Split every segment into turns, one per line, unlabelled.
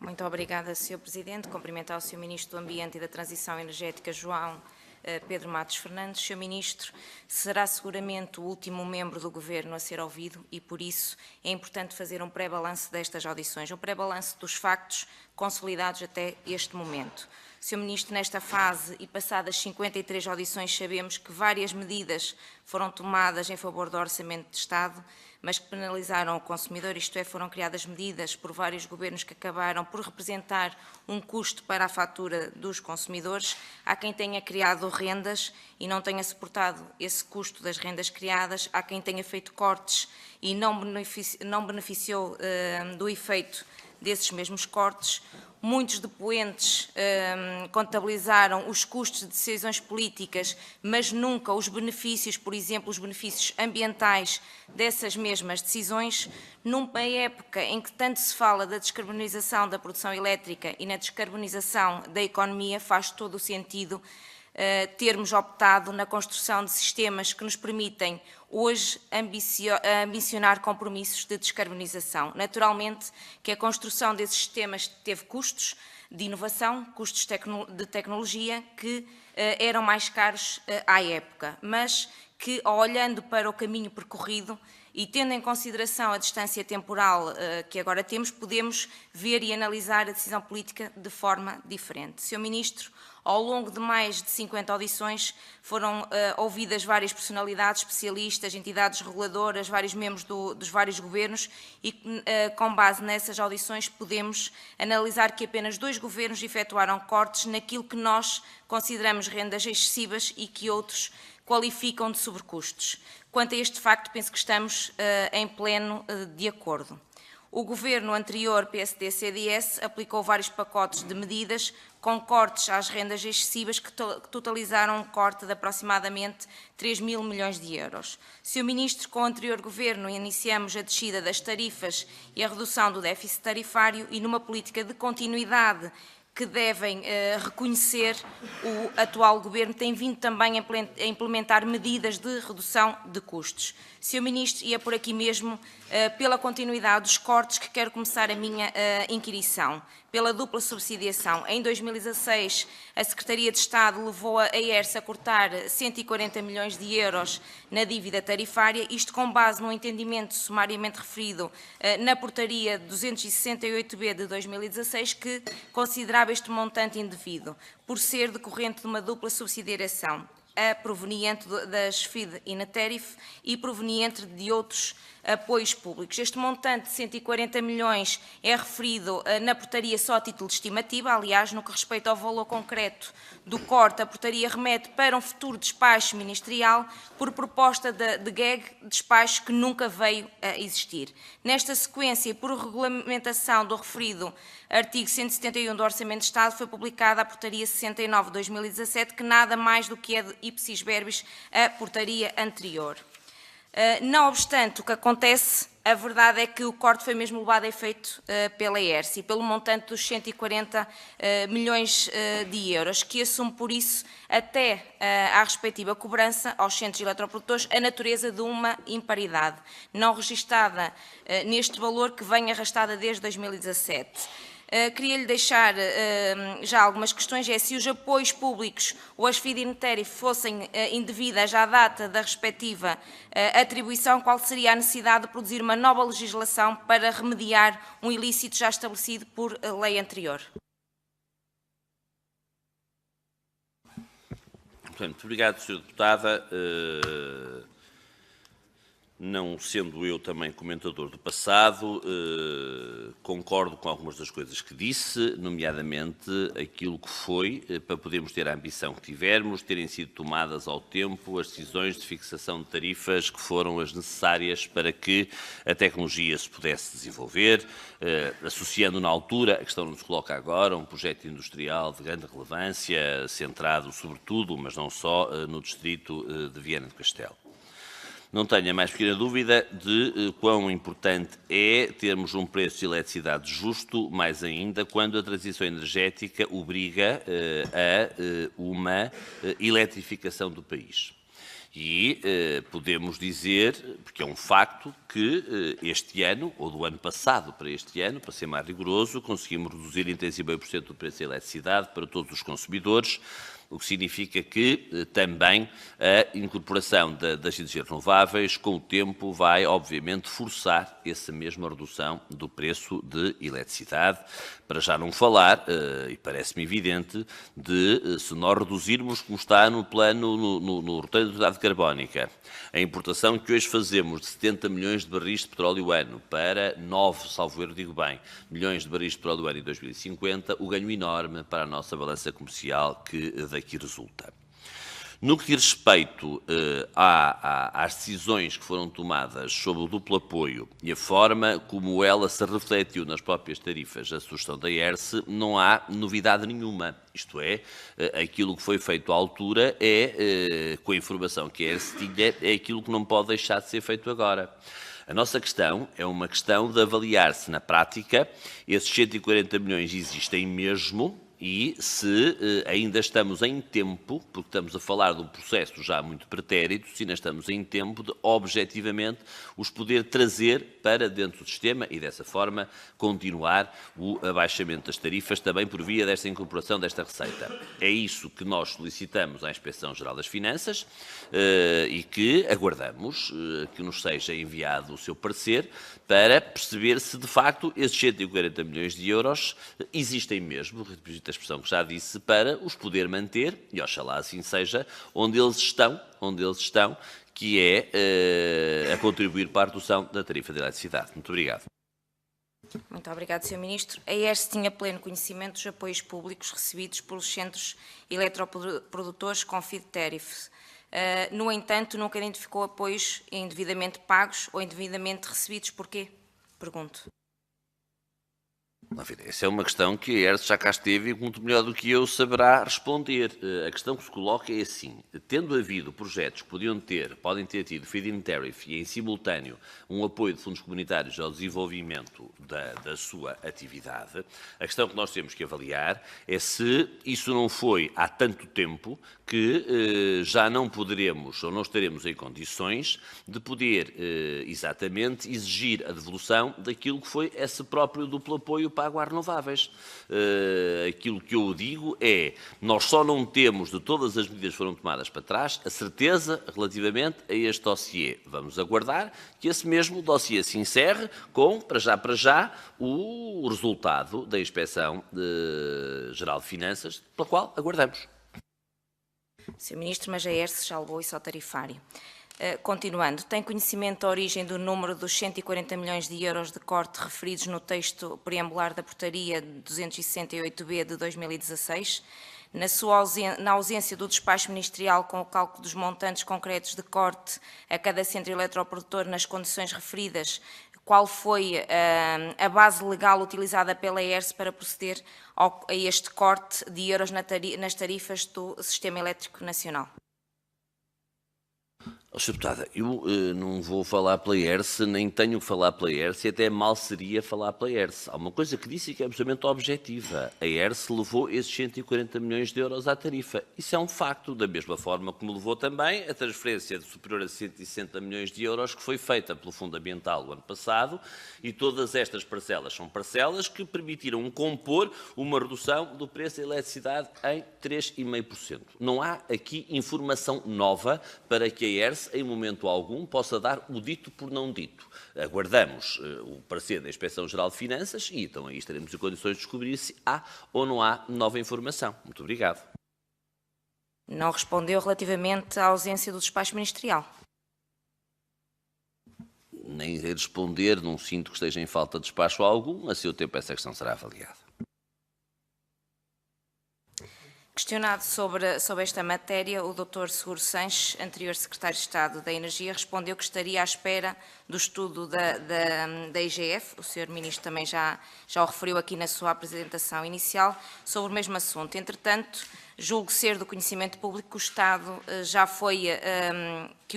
Muito obrigada, Sr. Presidente. Cumprimentar o Sr. Ministro do Ambiente e da Transição Energética, João Pedro Matos Fernandes. Sr. Ministro, será seguramente o último membro do Governo a ser ouvido e, por isso, é importante fazer um pré-balanço destas audições, um pré-balanço dos factos consolidados até este momento. Sr. Ministro, nesta fase e passadas 53 audições, sabemos que várias medidas foram tomadas em favor do Orçamento de Estado, mas que penalizaram o consumidor, isto é, foram criadas medidas por vários governos que acabaram por representar um custo para a fatura dos consumidores. Há quem tenha criado rendas e não tenha suportado esse custo das rendas criadas, há quem tenha feito cortes e não beneficiou do efeito desses mesmos cortes. Muitos depoentes contabilizaram os custos de decisões políticas, mas nunca os benefícios, por exemplo, os benefícios ambientais dessas mesmas decisões. Numa época em que tanto se fala da descarbonização da produção elétrica e na descarbonização da economia, faz todo o sentido termos optado na construção de sistemas que nos permitem hoje ambicionar compromissos de descarbonização. Naturalmente que a construção desses sistemas teve custos de inovação, custos de tecnologia que eram mais caros à época, mas que, olhando para o caminho percorrido e tendo em consideração a distância temporal que agora temos, podemos ver e analisar a decisão política de forma diferente. Sr. Ministro, ao longo de mais de 50 audições foram ouvidas várias personalidades, especialistas, entidades reguladoras, vários membros dos vários governos e com base nessas audições podemos analisar que apenas 2 governos efetuaram cortes naquilo que nós consideramos rendas excessivas e que outros qualificam de sobrecustos. Quanto a este facto, penso que estamos em pleno de acordo. O governo anterior, PSD-CDS, aplicou vários pacotes de medidas com cortes às rendas excessivas que totalizaram um corte de aproximadamente 3.000 milhões de euros. Sr. Ministro, com o anterior governo iniciamos a descida das tarifas e a redução do déficit tarifário e numa política de continuidade que devem reconhecer, o atual Governo tem vindo também a implementar medidas de redução de custos. Sr. Ministro, e é por aqui mesmo, pela continuidade dos cortes, que quero começar a minha inquirição. Pela dupla subsidiação. Em 2016, a Secretaria de Estado levou a ERSE a cortar 140 milhões de euros na dívida tarifária, isto com base no entendimento sumariamente referido na portaria 268-B de 2016, que considerava este montante indevido, por ser decorrente de uma dupla subsidiação, a proveniente das FID e Neterif e proveniente de outros apoios públicos. Este montante de 140 milhões é referido na portaria só a título de estimativa, aliás, no que respeita ao valor concreto do corte, a portaria remete para um futuro despacho ministerial por proposta de GEG, despacho que nunca veio a existir. Nesta sequência, e por regulamentação do referido artigo 171 do Orçamento de Estado, foi publicada a portaria 69 de 2017, que nada mais do que é de ipsis verbis a portaria anterior. Não obstante o que acontece, a verdade é que o corte foi mesmo levado a efeito pela ERSE e pelo montante dos 140 milhões de euros, que assume por isso até à respectiva cobrança aos centros eletroprodutores a natureza de uma imparidade, não registada neste valor que vem arrastada desde 2017. Queria-lhe deixar já algumas questões, é se os apoios públicos ou as FID e Neterif fossem indevidas à data da respectiva atribuição, qual seria a necessidade de produzir uma nova legislação para remediar um ilícito já estabelecido por lei anterior?
Muito obrigado, Sra. Deputada. Não sendo eu também comentador do passado, concordo com algumas das coisas que disse, nomeadamente aquilo que foi, para podermos ter a ambição que tivermos, terem sido tomadas ao tempo as decisões de fixação de tarifas que foram as necessárias para que a tecnologia se pudesse desenvolver, associando na altura, a questão nos coloca agora, um projeto industrial de grande relevância, centrado sobretudo, mas não só, no distrito de Viana do Castelo. Não tenho a mais pequena dúvida de quão importante é termos um preço de eletricidade justo, mais ainda quando a transição energética obriga a uma eletrificação do país. E podemos dizer, porque é um facto, que este ano, ou do ano passado para este ano, para ser mais rigoroso, conseguimos reduzir em 3,5% do preço da eletricidade para todos os consumidores, o que significa que também a incorporação das energias renováveis, com o tempo, vai, obviamente, forçar essa mesma redução do preço de eletricidade, para já não falar, e parece-me evidente, de se nós reduzirmos, como está no plano, no roteiro da neutralidade carbónica, a importação que hoje fazemos de 70 milhões de barris de petróleo ano para 9, salvo erro, digo bem, milhões de barris de petróleo ano em 2050, o ganho enorme para a nossa balança comercial que daqui resulta. No que diz respeito às decisões que foram tomadas sobre o duplo apoio e a forma como ela se refletiu nas próprias tarifas, a sugestão da ERSE, não há novidade nenhuma. Isto é, aquilo que foi feito à altura com a informação que a ERSE tinha, é aquilo que não pode deixar de ser feito agora. A nossa questão é uma questão de avaliar se, na prática, esses 140 milhões existem mesmo, e se ainda estamos em tempo, porque estamos a falar de um processo já muito pretérito, se ainda estamos em tempo de, objetivamente, os poder trazer para dentro do sistema e, dessa forma, continuar o abaixamento das tarifas, também por via desta incorporação desta receita. É isso que nós solicitamos à Inspeção-Geral das Finanças e que aguardamos que nos seja enviado o seu parecer para perceber se, de facto, esses 140 milhões de euros existem mesmo, a expressão que já disse, para os poder manter, e oxalá assim seja, onde eles estão, que é a contribuir para a redução da tarifa de eletricidade. Muito obrigado.
Muito obrigado, Sr. Ministro. A ERSE tinha pleno conhecimento dos apoios públicos recebidos pelos centros eletroprodutores com feed tariff. No entanto, nunca identificou apoios indevidamente pagos ou indevidamente recebidos. Porquê? Pergunto.
Essa é uma questão que a ERSE já cá esteve e muito melhor do que eu saberá responder. A questão que se coloca é assim: tendo havido projetos que podem ter tido feed-in tariff e em simultâneo um apoio de fundos comunitários ao desenvolvimento da sua atividade, a questão que nós temos que avaliar é se isso não foi há tanto tempo que já não poderemos ou não estaremos em condições de poder exatamente exigir a devolução daquilo que foi esse próprio duplo apoio para as renováveis. Aquilo que eu digo é, nós só não temos, de todas as medidas que foram tomadas para trás, a certeza relativamente a este dossiê. Vamos aguardar que esse mesmo dossiê se encerre com, para já, o resultado da Inspeção-Geral de Finanças, pela qual aguardamos.
Sr. Ministro, mas a ERSE já levou isso ao tarifário. Continuando, tem conhecimento da origem do número dos 140 milhões de euros de corte referidos no texto preambular da portaria 268-B de 2016? Na ausência do despacho ministerial com o cálculo dos montantes concretos de corte a cada centro eletroprodutor nas condições referidas, qual foi a base legal utilizada pela ERSE para proceder a este corte de euros nas tarifas do Sistema Elétrico Nacional?
Sr. Deputada, eu não vou falar pela ERSE, nem tenho que falar pela ERSE, e até mal seria falar pela ERSE. Há uma coisa que disse e que é absolutamente objetiva. A ERSE levou esses 140 milhões de euros à tarifa. Isso é um facto, da mesma forma como levou também a transferência de superior a 160 milhões de euros que foi feita pelo Fundo Ambiental o ano passado, e todas estas parcelas são parcelas que permitiram compor uma redução do preço da eletricidade em 3,5%. Não há aqui informação nova para que a ERSE, em momento algum, possa dar o dito por não dito. Aguardamos o parecer da Inspeção-Geral de Finanças e então aí estaremos em condições de descobrir se há ou não há nova informação. Muito obrigado.
Não respondeu relativamente à ausência do despacho ministerial.
Nem irei responder, não sinto que esteja em falta de despacho algum, a seu tempo essa questão será avaliada.
Questionado sobre esta matéria, o Dr. Seguro Sanches, anterior Secretário de Estado da Energia, respondeu que estaria à espera do estudo da IGF, o Sr. Ministro também já o referiu aqui na sua apresentação inicial, sobre o mesmo assunto. Entretanto, julgo ser do conhecimento público que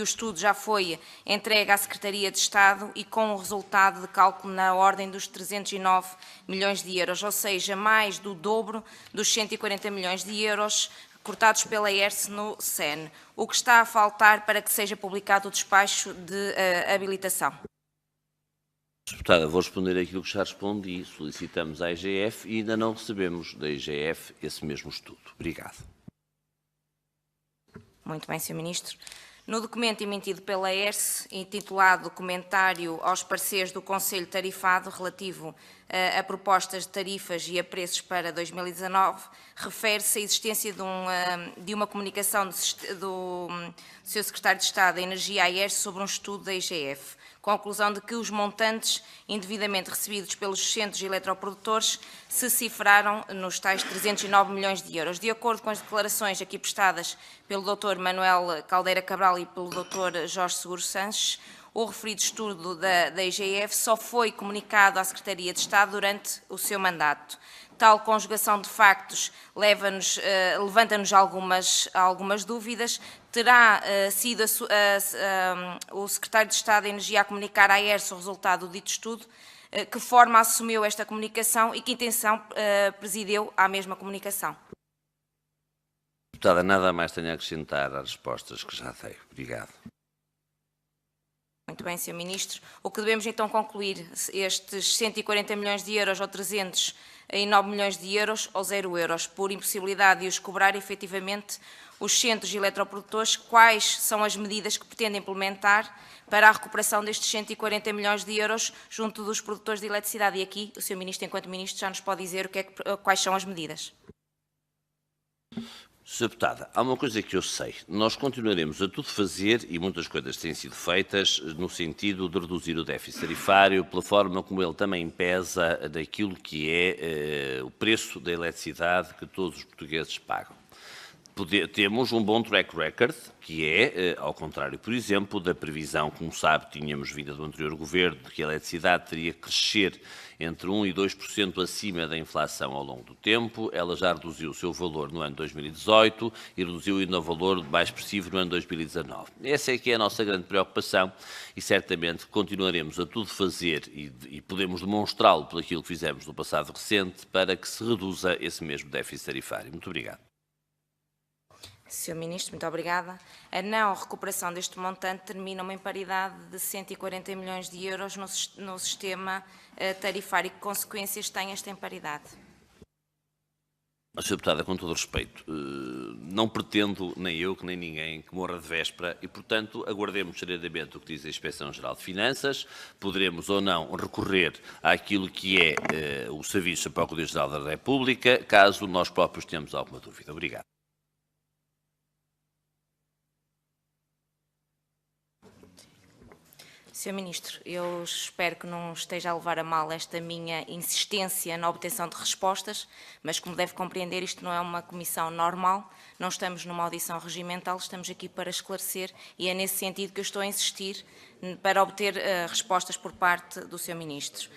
o estudo já foi entregue à Secretaria de Estado e com o resultado de cálculo na ordem dos 309 milhões de euros, ou seja, mais do dobro dos 140 milhões de euros cortados pela ERSE no SEN. O que está a faltar para que seja publicado o despacho de habilitação?
Deputada, vou responder aquilo que já respondi. Solicitamos à IGF e ainda não recebemos da IGF esse mesmo estudo. Obrigado.
Muito bem, Sr. Ministro. No documento emitido pela ERSE, intitulado Comentário aos pareceres do Conselho Tarifado relativo a propostas de tarifas e a preços para 2019, refere-se à existência de uma comunicação do Sr. Secretário de Estado da Energia à ERSE sobre um estudo da IGF, conclusão de que os montantes indevidamente recebidos pelos centros eletroprodutores se cifraram nos tais 309 milhões de euros. De acordo com as declarações aqui prestadas pelo Dr. Manuel Caldeira Cabral e pelo Dr. Jorge Seguro Sanches, o referido estudo da IGF só foi comunicado à Secretaria de Estado durante o seu mandato. Tal conjugação de factos levanta-nos algumas dúvidas. Terá sido o Secretário de Estado da Energia a comunicar à ERSE o resultado do dito estudo? Que forma assumiu esta comunicação e que intenção presidiu à mesma comunicação?
Deputada, nada mais tenho a acrescentar às respostas que já dei. Obrigado.
Muito bem, Sr. Ministro. O que devemos então concluir? Estes 140 milhões de euros ou 309 milhões de euros ou 0 euros, por impossibilidade de os cobrar efetivamente os centros eletroprodutores, quais são as medidas que pretendem implementar para a recuperação destes 140 milhões de euros junto dos produtores de eletricidade? E aqui o Sr. Ministro, enquanto Ministro, já nos pode dizer quais são as medidas.
Sra. Deputada, há uma coisa que eu sei. Nós continuaremos a tudo fazer, e muitas coisas têm sido feitas, no sentido de reduzir o déficit tarifário, pela forma como ele também pesa daquilo que é o preço da eletricidade que todos os portugueses pagam. Temos um bom track record, que é, ao contrário, por exemplo, da previsão, como sabe, tínhamos vinda do anterior governo, de que a eletricidade teria que crescer entre 1% e 2% acima da inflação ao longo do tempo. Ela já reduziu o seu valor no ano 2018 e reduziu ainda o valor mais expressivo no ano 2019. Essa é que é a nossa grande preocupação e certamente continuaremos a tudo fazer e podemos demonstrá-lo por aquilo que fizemos no passado recente para que se reduza esse mesmo déficit tarifário. Muito obrigado.
Sr. Ministro, muito obrigada. A não recuperação deste montante termina uma imparidade de 140 milhões de euros no sistema tarifário. Que consequências tem esta imparidade?
Sra. Deputada, com todo o respeito, não pretendo, nem eu, que nem ninguém, que morra de véspera e, portanto, aguardemos serenamente o que diz a Inspeção-Geral de Finanças. Poderemos ou não recorrer àquilo que é o Serviço para a Procuradoria-Geral da República, caso nós próprios tenhamos alguma dúvida. Obrigado.
Sr. Ministro, eu espero que não esteja a levar a mal esta minha insistência na obtenção de respostas, mas como deve compreender, isto não é uma comissão normal, não estamos numa audição regimental, estamos aqui para esclarecer e é nesse sentido que eu estou a insistir para obter respostas por parte do Sr. Ministro.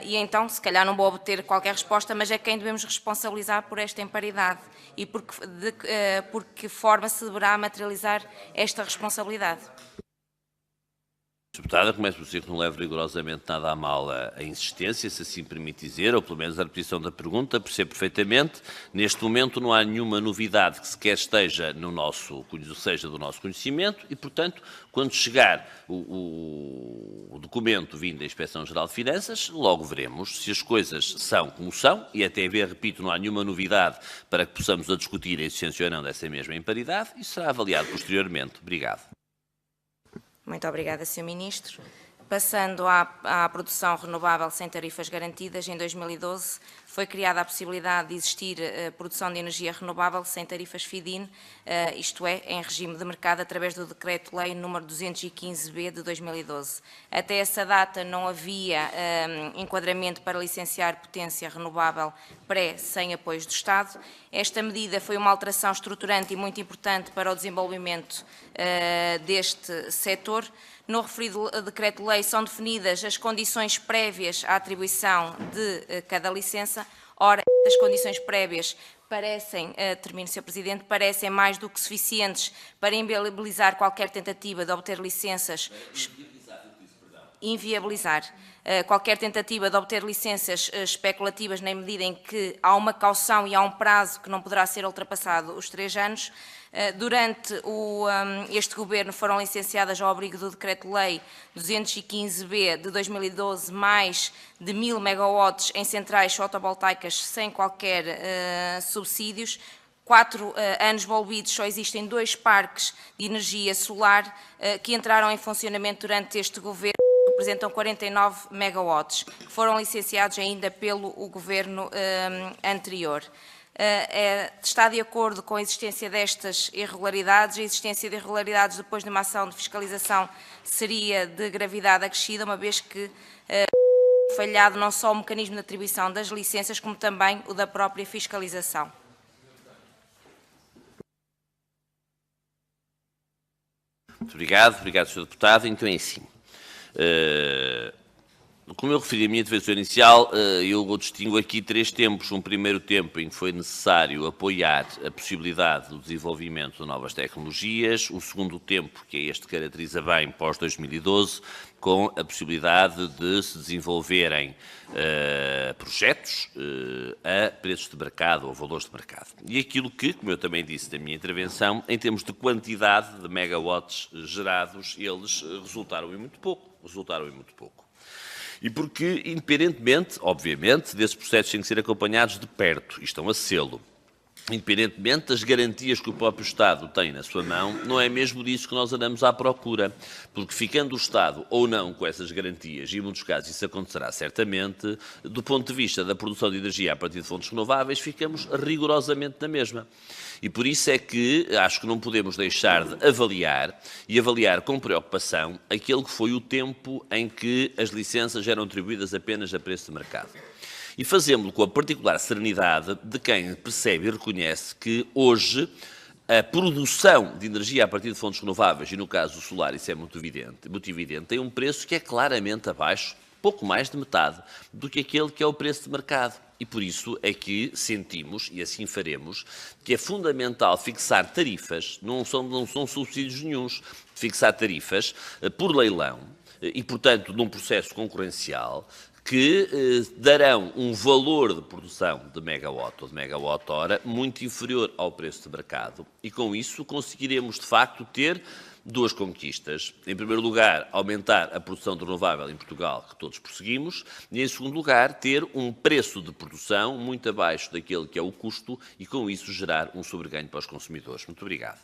E então, se calhar não vou obter qualquer resposta, mas é quem devemos responsabilizar por esta imparidade e por que forma se deverá materializar esta responsabilidade.
Deputada, começo por dizer que não levo rigorosamente nada a mal a insistência, se assim permite dizer, ou pelo menos a repetição da pergunta, percebo perfeitamente. Neste momento não há nenhuma novidade que sequer esteja do nosso conhecimento e, portanto, quando chegar o documento vindo da Inspeção-Geral de Finanças, logo veremos se as coisas são como são, e até ver, repito, não há nenhuma novidade para que possamos a discutir a existência ou não dessa mesma imparidade e será avaliado posteriormente. Obrigado.
Muito obrigada, Sr. Ministro. Passando à produção renovável sem tarifas garantidas, em 2012 foi criada a possibilidade de existir produção de energia renovável sem tarifas feed-in, isto é, em regime de mercado, através do Decreto-Lei nº 215-B de 2012. Até essa data não havia enquadramento para licenciar potência renovável sem apoios do Estado. Esta medida foi uma alteração estruturante e muito importante para o desenvolvimento deste setor. No referido Decreto-Lei são definidas as condições prévias à atribuição de cada licença. Ora, as condições prévias termino, Sr. Presidente, parecem mais do que suficientes para inviabilizar qualquer tentativa de obter licenças. inviabilizar qualquer tentativa de obter licenças especulativas, na medida em que há uma caução e há um prazo que não poderá ser ultrapassado os 3 anos. Durante este Governo foram licenciadas, ao abrigo do Decreto-Lei 215-B de 2012, mais de 1000 megawatts em centrais fotovoltaicas sem qualquer subsídios. 4 anos envolvidos, só existem 2 parques de energia solar que entraram em funcionamento durante este Governo, que representam 49 megawatts, que foram licenciados ainda pelo Governo anterior. Está de acordo com a existência destas irregularidades. A existência de irregularidades depois de uma ação de fiscalização seria de gravidade acrescida, uma vez que falhado não só o mecanismo de atribuição das licenças, como também o da própria fiscalização.
Muito obrigado, Sr. Deputado. Então é assim. Como eu referi a minha intervenção inicial, eu distingo aqui 3 tempos. Um primeiro tempo em que foi necessário apoiar a possibilidade do desenvolvimento de novas tecnologias. O segundo tempo, que é este que caracteriza bem pós-2012, com a possibilidade de se desenvolverem projetos a preços de mercado ou valores de mercado. E aquilo que, como eu também disse na minha intervenção, em termos de quantidade de megawatts gerados, eles resultaram em muito pouco. E porque, independentemente, obviamente, desses processos têm que ser acompanhados de perto, e estão a sê-lo, independentemente das garantias que o próprio Estado tem na sua mão, não é mesmo disso que nós andamos à procura, porque ficando o Estado ou não com essas garantias, e em muitos casos isso acontecerá certamente, do ponto de vista da produção de energia a partir de fontes renováveis, ficamos rigorosamente na mesma. E por isso é que acho que não podemos deixar de avaliar, e avaliar com preocupação, aquele que foi o tempo em que as licenças eram atribuídas apenas a preço de mercado. E fazemos-lo com a particular serenidade de quem percebe e reconhece que hoje a produção de energia a partir de fontes renováveis, e no caso do solar isso é muito evidente, tem um preço que é claramente abaixo, pouco mais de metade, do que aquele que é o preço de mercado. E por isso é que sentimos, e assim faremos, que é fundamental fixar tarifas, não são subsídios nenhuns, fixar tarifas por leilão e, portanto, num processo concorrencial, que darão um valor de produção de megawatt ou de megawatt-hora muito inferior ao preço de mercado. E com isso conseguiremos, de facto, ter 2 conquistas. Em primeiro lugar, aumentar a produção de renovável em Portugal, que todos prosseguimos, e em segundo lugar, ter um preço de produção muito abaixo daquele que é o custo e com isso gerar um sobreganho para os consumidores. Muito obrigado.